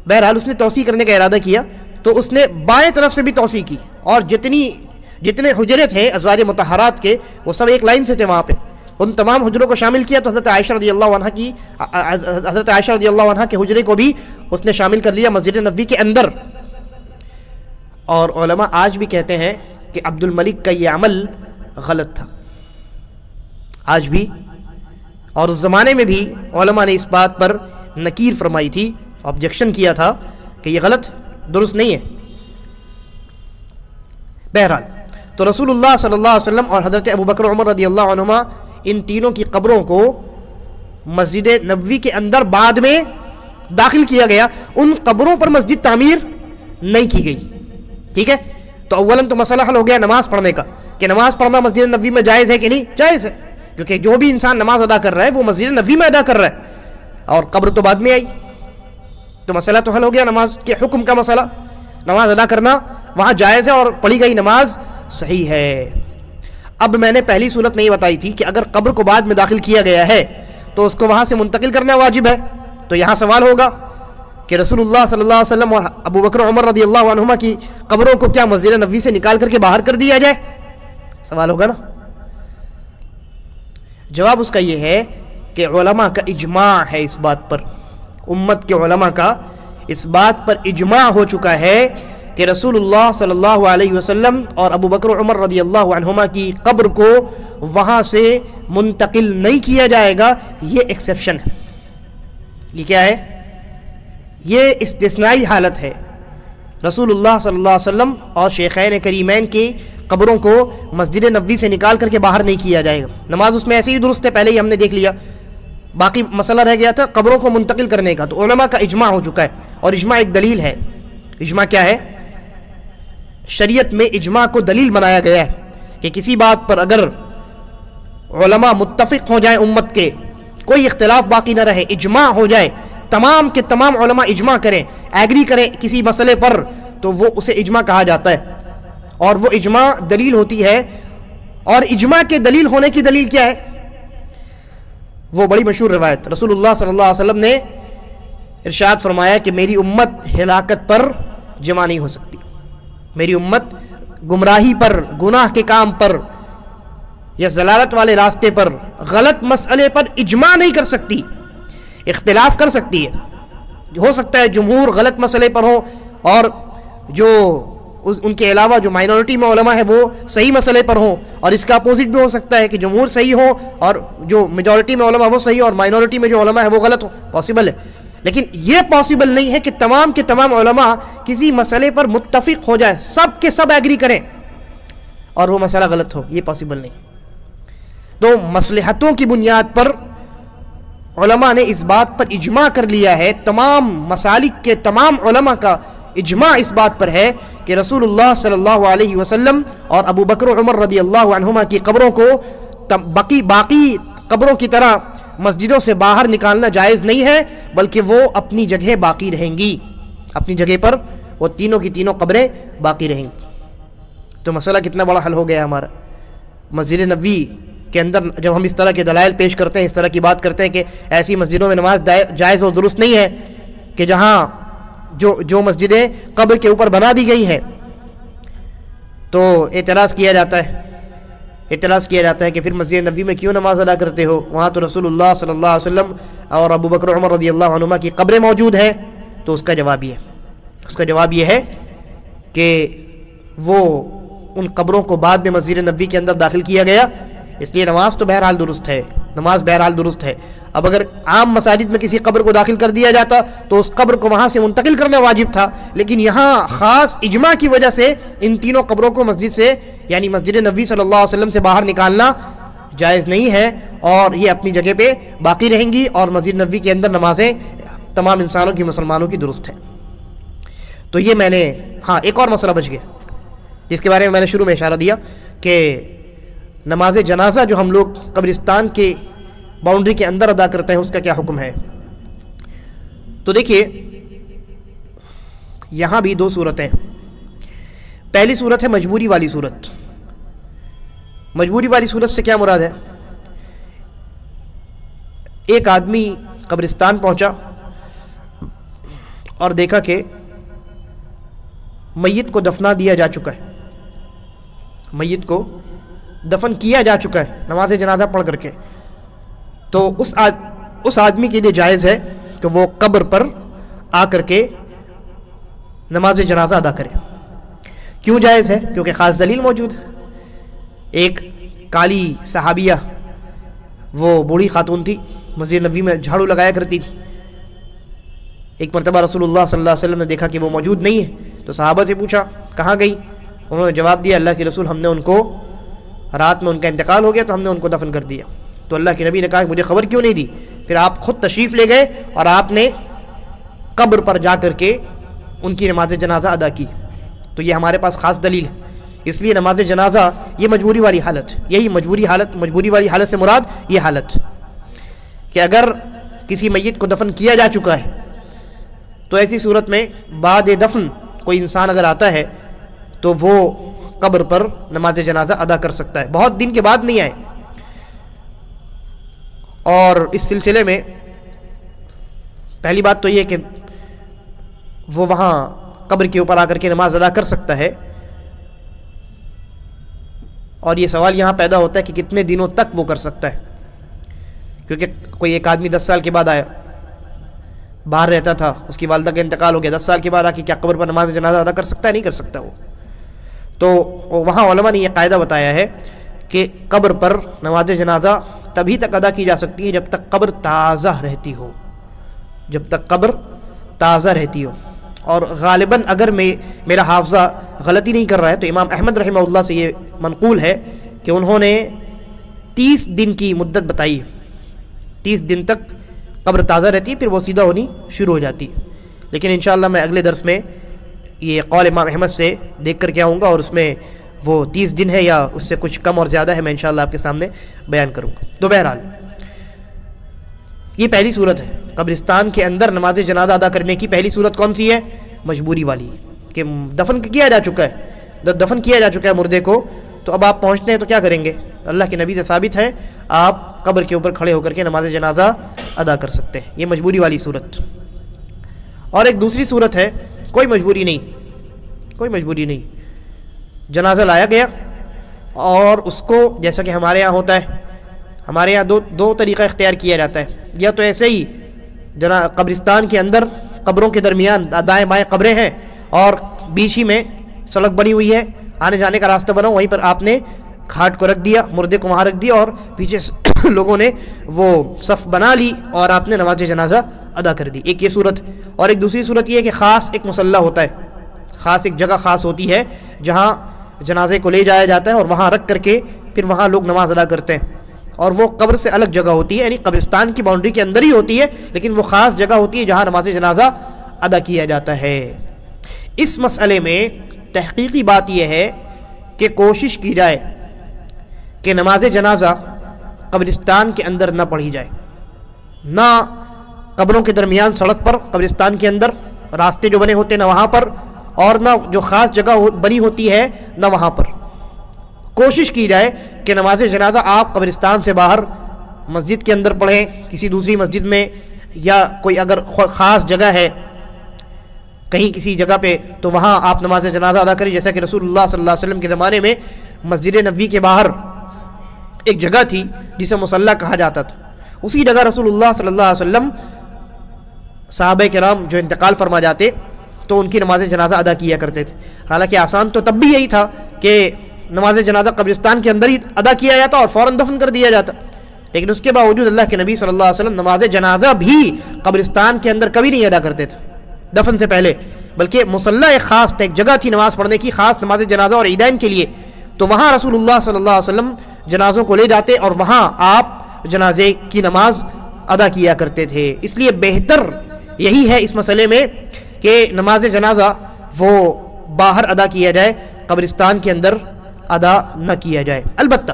بہرحال اس نے توسیع کرنے کا ارادہ کیا تو اس نے بائیں طرف سے بھی توسیع کی، اور جتنے حجرے تھے ازواج مطہرات کے وہ سب ایک لائن سے تھے وہاں پہ، ان تمام حجروں کو شامل کیا۔ تو حضرت عائشہ رضی اللہ عنہ کے حجرے کو بھی اس نے شامل کر لیا مسجد نبوی کے اندر۔ اور علماء آج بھی کہتے ہیں کہ عبد الملک کا یہ عمل غلط تھا، آج بھی، اور اس زمانے میں بھی علماء نے اس بات پر نکیر فرمائی تھی، آبجیکشن کیا تھا کہ یہ غلط، درست نہیں ہے۔ بہرحال تو رسول اللہ صلی اللہ علیہ وسلم اور حضرت ابو بکر عمر رضی اللہ عنہما ان تینوں کی قبروں کو مسجد نبوی کے اندر بعد میں داخل کیا گیا، ان قبروں پر مسجد تعمیر نہیں کی گئی، ٹھیک ہے؟ تو اولاً تو مسئلہ حل ہو گیا نماز پڑھنے کا، کہ نماز پڑھنا مسجد نبوی میں جائز ہے کہ نہیں؟ جائز ہے، کیونکہ جو بھی انسان نماز ادا کر رہا ہے وہ مسجد نبوی میں ادا کر رہا ہے، اور قبر تو بعد میں آئی، تو مسئلہ تو حل ہو گیا نماز کے حکم کا مسئلہ، نماز ادا کرنا وہاں جائز ہے اور پڑھی گئی نماز صحیح ہے۔ اب میں نے پہلی صورت میں یہ بتائی تھی کہ اگر قبر کو بعد میں داخل کیا گیا ہے تو اس کو وہاں سے منتقل کرنا واجب ہے، تو یہاں سوال ہوگا کہ رسول اللہ صلی اللہ علیہ وسلم اور ابو بکر عمر رضی اللہ عنہما کی قبروں کو کیا مسجد نبوی سے نکال کر کے باہر کر دیا جائے؟ سوال ہوگا نا۔ جواب اس کا یہ ہے کہ علماء کا اجماع ہے اس بات پر، امت کے علماء کا اس بات پر اجماع ہو چکا ہے کہ رسول اللہ صلی اللہ علیہ وسلم اور ابو بکر عمر رضی اللہ عنہما کی قبر کو وہاں سے منتقل نہیں کیا جائے گا، یہ ایکسیپشن ہے۔ یہ کیا ہے؟ یہ استثنائی حالت ہے۔ رسول اللہ صلی اللہ علیہ وسلم اور شیخین کریمین کی قبروں کو مسجد نبوی سے نکال کر کے باہر نہیں کیا جائے گا، نماز اس میں ایسے ہی درست ہے، پہلے ہی ہم نے دیکھ لیا، باقی مسئلہ رہ گیا تھا قبروں کو منتقل کرنے کا۔ تو علماء کا اجماع ہو چکا ہے، اور اجماع ایک دلیل ہے۔ اجماع کیا ہے؟ شریعت میں اجماع کو دلیل بنایا گیا ہے کہ کسی بات پر اگر علماء متفق ہو جائیں، امت کے کوئی اختلاف باقی نہ رہے، اجماع ہو جائے، تمام کے تمام علماء اجماع کریں، ایگری کریں کسی مسئلے پر، تو وہ اسے اجماع کہا جاتا ہے، اور وہ اجماع دلیل ہوتی ہے۔ اور اجماع کے دلیل ہونے کی دلیل کیا ہے؟ وہ بڑی مشہور روایت، رسول اللہ صلی اللہ علیہ وسلم نے ارشاد فرمایا کہ میری امت ہلاکت پر جمع نہیں ہو سکتی، میری امت گمراہی پر، گناہ کے کام پر یا ضلالت والے راستے پر، غلط مسئلے پر اجماع نہیں کر سکتی، اختلاف کر سکتی ہے۔ ہو سکتا ہے جمہور غلط مسئلے پر ہوں، اور جو ان کے علاوہ جو مائنورٹی میں علماء ہیں وہ صحیح مسئلے پر ہوں، اور اس کا اپوزٹ بھی ہو سکتا ہے کہ جمہور صحیح ہوں اور جو میجورٹی میں علماء وہ صحیح، اور مائنورٹی میں جو علماء ہیں وہ غلط ہوں، پاسبل ہے۔ لیکن یہ پاسبل نہیں ہے کہ تمام کے تمام علماء کسی مسئلے پر متفق ہو جائے، سب کے سب ایگری کریں اور وہ مسئلہ غلط ہو، یہ پاسبل نہیں۔ تو مصلحتوں کی بنیاد پر علماء نے اس بات پر اجماع کر لیا ہے، تمام مسالک کے تمام علماء کا اجماع اس بات پر ہے کہ رسول اللہ صلی اللہ علیہ وسلم اور ابو بکر عمر رضی اللہ عنہما کی قبروں کو باقی قبروں کی طرح مسجدوں سے باہر نکالنا جائز نہیں ہے، بلکہ وہ اپنی جگہ باقی رہیں گی، اپنی جگہ پر وہ تینوں کی تینوں قبریں باقی رہیں گی۔ تو مسئلہ کتنا بڑا حل ہو گیا ہمارا۔ مسجد نبوی کے اندر جب ہم اس طرح کے دلائل پیش کرتے ہیں، اس طرح کی بات کرتے ہیں کہ ایسی مسجدوں میں نماز جائز اور درست نہیں ہے، کہ جہاں جو مسجدیں قبر کے اوپر بنا دی گئی ہیں، تو اعتراض کیا جاتا ہے کہ پھر مسجد نبوی میں کیوں نماز ادا کرتے ہو؟ وہاں تو رسول اللہ صلی اللہ علیہ وسلم اور ابو بکر عمر رضی اللہ عنہما کی قبریں موجود ہیں۔ تو اس کا جواب یہ ہے کہ وہ ان قبروں کو بعد میں مسجد نبوی کے اندر داخل کیا گیا، اس لیے نماز بہرحال درست ہے، اب اگر عام مساجد میں کسی قبر کو داخل کر دیا جاتا تو اس قبر کو وہاں سے منتقل کرنا واجب تھا، لیکن یہاں خاص اجماع کی وجہ سے ان تینوں قبروں کو مسجد سے یعنی مسجد نبوی صلی اللہ علیہ وسلم سے باہر نکالنا جائز نہیں ہے، اور یہ اپنی جگہ پہ باقی رہیں گی، اور مسجد نبوی کے اندر نمازیں تمام انسانوں کی مسلمانوں کی درست ہیں۔ تو یہ میں نے ایک اور مسئلہ بچ گیا جس کے بارے میں نے شروع میں اشارہ دیا کہ نماز جنازہ جو ہم لوگ قبرستان کے باؤنڈری کے اندر ادا کرتے ہیں اس کا کیا حکم ہے۔ تو دیکھیے یہاں بھی دو صورتیں، پہلی صورت ہے مجبوری والی صورت۔ مجبوری والی صورت سے کیا مراد ہے؟ ایک آدمی قبرستان پہنچا اور دیکھا کہ میت کو دفنا دیا جا چکا ہے، میت کو دفن کیا جا چکا ہے نماز جنازہ پڑھ کر کے، تو اس آدمی کے لیے جائز ہے کہ وہ قبر پر آ کر کے نماز جنازہ ادا کرے۔ کیوں جائز ہے؟ کیونکہ خاص دلیل موجود ہے۔ ایک کالی صحابیہ، وہ بوڑھی خاتون تھی، مسجد نبوی میں جھاڑو لگایا کرتی تھی۔ ایک مرتبہ رسول اللہ صلی اللہ علیہ وسلم نے دیکھا کہ وہ موجود نہیں ہے، تو صحابہ سے پوچھا کہاں گئی؟ انہوں نے جواب دیا اللہ کے رسول ہم نے ان کو رات میں ان کا انتقال ہو گیا تو ہم نے ان کو دفن کر دیا۔ تو اللہ کے نبی نے کہا مجھے خبر کیوں نہیں دی؟ پھر آپ خود تشریف لے گئے اور آپ نے قبر پر جا کر کے ان کی نماز جنازہ ادا کی۔ تو یہ ہمارے پاس خاص دلیل ہے، اس لیے نماز جنازہ یہ مجبوری والی حالت، یہی مجبوری والی حالت سے مراد یہ حالت کہ اگر کسی میت کو دفن کیا جا چکا ہے تو ایسی صورت میں بعد دفن کوئی انسان اگر آتا ہے تو وہ قبر پر نماز جنازہ ادا کر سکتا ہے، بہت دن کے بعد نہیں آئے۔ اور اس سلسلے میں پہلی بات تو یہ کہ وہ وہاں قبر کے اوپر آ کر کے نماز ادا کر سکتا ہے، اور یہ سوال یہاں پیدا ہوتا ہے کہ کتنے دنوں تک وہ کر سکتا ہے، کیونکہ کوئی ایک آدمی 10 سال کے بعد آیا، باہر رہتا تھا، اس کی والدہ کا انتقال ہو گیا، 10 سال کے بعد آ کے کیا قبر پر نماز جنازہ ادا کر سکتا ہے؟ نہیں کر سکتا وہ۔ تو وہاں علماء نے یہ قاعدہ بتایا ہے کہ قبر پر نماز جنازہ تبھی تک ادا کی جا سکتی ہے جب تک قبر تازہ رہتی ہو، جب تک قبر تازہ رہتی ہو۔ اور غالباً اگر میرا حافظہ غلطی نہیں کر رہا ہے تو امام احمد رحمہ اللہ سے یہ منقول ہے کہ انہوں نے 30 دن کی مدت بتائی ہے، 30 دن تک قبر تازہ رہتی ہے، پھر وہ سیدھا ہونی شروع ہو جاتی۔ لیکن انشاءاللہ میں اگلے درس میں یہ قول امام احمد سے دیکھ کر کے آؤں گا، اور اس میں وہ 30 دن ہے یا اس سے کچھ کم اور زیادہ ہے میں انشاءاللہ آپ کے سامنے بیان کروں گا۔ تو بہرحال یہ پہلی صورت ہے، قبرستان کے اندر نماز جنازہ ادا کرنے کی پہلی صورت کون سی ہے؟ مجبوری والی، کہ دفن کیا جا چکا ہے مردے کو، تو اب آپ پہنچتے ہیں تو کیا کریں گے؟ اللہ کے نبی سے ثابت ہے آپ قبر کے اوپر کھڑے ہو کر کے نماز جنازہ ادا کر سکتے ہیں، یہ مجبوری والی صورت۔ اور ایک دوسری صورت ہے کوئی مجبوری نہیں، جنازہ لایا گیا اور اس کو جیسا کہ ہمارے یہاں ہوتا ہے، ہمارے یہاں دو طریقہ اختیار کیا جاتا ہے، یا تو ایسے ہی قبرستان کے اندر قبروں کے درمیان دائیں بائیں قبریں ہیں اور بیچ ہی میں سڑک بنی ہوئی ہے، آنے جانے کا راستہ بنا، وہیں پر آپ نے کھاٹ کو رکھ دیا، مردے کو وہاں رکھ دیا، اور پیچھے سے لوگوں نے وہ صف بنا لی اور آپ نے نماز جنازہ ادا کر دی۔ ایک یہ صورت، اور ایک دوسری صورت یہ ہے کہ خاص ایک مصلی ہوتا ہے، خاص ایک جگہ خاص ہوتی ہے جہاں جنازے کو لے جایا جاتا ہے اور وہاں رکھ کر کے پھر وہاں لوگ نماز ادا کرتے ہیں، اور وہ قبر سے الگ جگہ ہوتی ہے، یعنی قبرستان کی باؤنڈری کے اندر ہی ہوتی ہے، لیکن وہ خاص جگہ ہوتی ہے جہاں نماز جنازہ ادا کیا جاتا ہے۔ اس مسئلے میں تحقیقی بات یہ ہے کہ کوشش کی جائے کہ نماز جنازہ قبرستان کے اندر نہ پڑھی جائے، نہ قبروں کے درمیان سڑک پر، قبرستان کے اندر راستے جو بنے ہوتے ہیں نہ وہاں پر، اور نہ جو خاص جگہ بنی ہوتی ہے نہ وہاں پر۔ کوشش کی جائے کہ نماز جنازہ آپ قبرستان سے باہر مسجد کے اندر پڑھیں، کسی دوسری مسجد میں، یا کوئی اگر خاص جگہ ہے کہیں کسی جگہ پہ تو وہاں آپ نماز جنازہ ادا کریں، جیسا کہ رسول اللہ صلی اللہ علیہ وسلم کے زمانے میں مسجد نبوی کے باہر ایک جگہ تھی جسے مصلی کہا جاتا تھا، اسی جگہ رسول اللہ صلی اللہ علیہ وسلم صحابہ کرام جو انتقال فرما جاتے تو ان کی نماز جنازہ ادا کیا کرتے تھے۔ حالانکہ آسان تو تب بھی یہی تھا کہ نماز جنازہ قبرستان کے اندر ہی ادا کیا جاتا اور فوراً دفن کر دیا جاتا، لیکن اس کے باوجود اللہ کے نبی صلی اللہ علیہ وسلم نماز جنازہ بھی قبرستان کے اندر کبھی نہیں ادا کرتے تھے دفن سے پہلے، بلکہ مصلی ایک خاص ایک جگہ تھی نماز پڑھنے کی، خاص نماز جنازہ اور عیدین کے لیے، تو وہاں رسول اللہ صلی اللہ علیہ وسلم جنازوں کو لے جاتے اور وہاں آپ جنازے کی نماز ادا کیا کرتے تھے۔ اس لیے بہتر یہی ہے اس مسئلے میں کہ نماز جنازہ وہ باہر ادا کیا جائے، قبرستان کے اندر ادا نہ کیا جائے۔ البتہ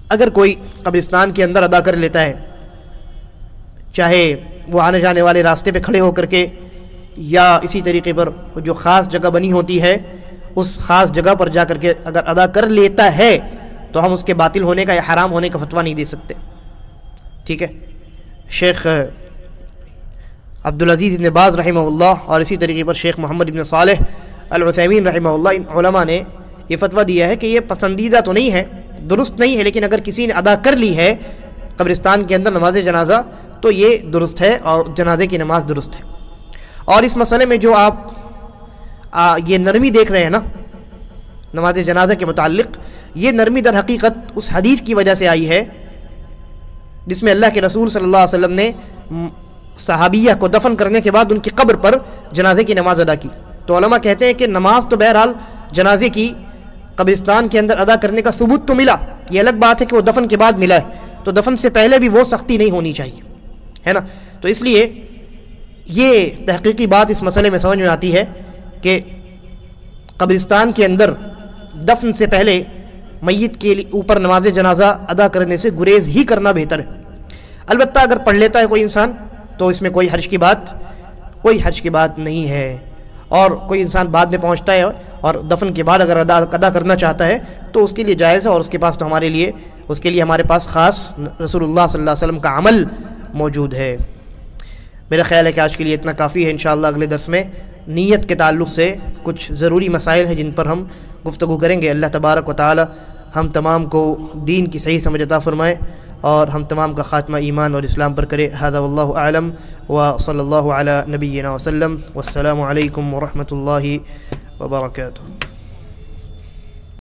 اگر کوئی قبرستان کے اندر ادا کر لیتا ہے، چاہے وہ آنے جانے والے راستے پہ کھڑے ہو کر کے یا اسی طریقے پر جو خاص جگہ بنی ہوتی ہے اس خاص جگہ پر جا کر کے اگر ادا کر لیتا ہے تو ہم اس کے باطل ہونے کا یا حرام ہونے کا فتویٰ نہیں دے سکتے، ٹھیک ہے۔ شیخ عبدالعزیز بن باز رحمہ اللہ اور اسی طریقے پر شیخ محمد بن صالح العثیمین رحمہ اللہ، ان علماء نے یہ فتویٰ دیا ہے کہ یہ پسندیدہ تو نہیں ہے، درست نہیں ہے، لیکن اگر کسی نے ادا کر لی ہے قبرستان کے اندر نماز جنازہ تو یہ درست ہے اور جنازے کی نماز درست ہے۔ اور اس مسئلے میں جو آپ یہ نرمی دیکھ رہے ہیں نا نماز جنازہ کے متعلق، یہ نرمی در حقیقت اس حدیث کی وجہ سے آئی ہے جس میں اللہ کے رسول صلی اللہ علیہ وسلم نے صحابیہ کو دفن کرنے کے بعد ان کی قبر پر جنازے کی نماز ادا کی۔ تو علماء کہتے ہیں کہ نماز تو بہرحال جنازے کی قبرستان کے اندر ادا کرنے کا ثبوت تو ملا، یہ الگ بات ہے کہ وہ دفن کے بعد ملا ہے، تو دفن سے پہلے بھی وہ سختی نہیں ہونی چاہیے، ہے نا۔ تو اس لیے یہ تحقیقی بات اس مسئلے میں سمجھ میں آتی ہے کہ قبرستان کے اندر دفن سے پہلے میت کے اوپر نماز جنازہ ادا کرنے سے گریز ہی کرنا بہتر ہے۔ البتہ اگر پڑھ لیتا ہے کوئی انسان تو اس میں کوئی حرج کی بات نہیں ہے، اور کوئی انسان بعد میں پہنچتا ہے اور دفن کے بعد اگر ادا کرنا چاہتا ہے تو اس کے لیے جائز ہے، اور اس کے پاس تو اس کے لیے ہمارے پاس خاص رسول اللہ صلی اللہ علیہ وسلم کا عمل موجود ہے۔ میرا خیال ہے کہ آج کے لیے اتنا کافی ہے۔ انشاءاللہ اگلے درس میں نیت کے تعلق سے کچھ ضروری مسائل ہیں جن پر ہم گفتگو کریں گے۔ اللہ تبارک و تعالی ہم تمام کو دین کی صحیح سمجھ عطا فرمائے اور ہم تمام کا خاتمہ ایمان اور اسلام پر کرے۔ ھذا واللہ اعلم وصلی اللہ علی نبینا وسلم، والسلام علیکم ورحمۃ اللہ وبرکاتہ۔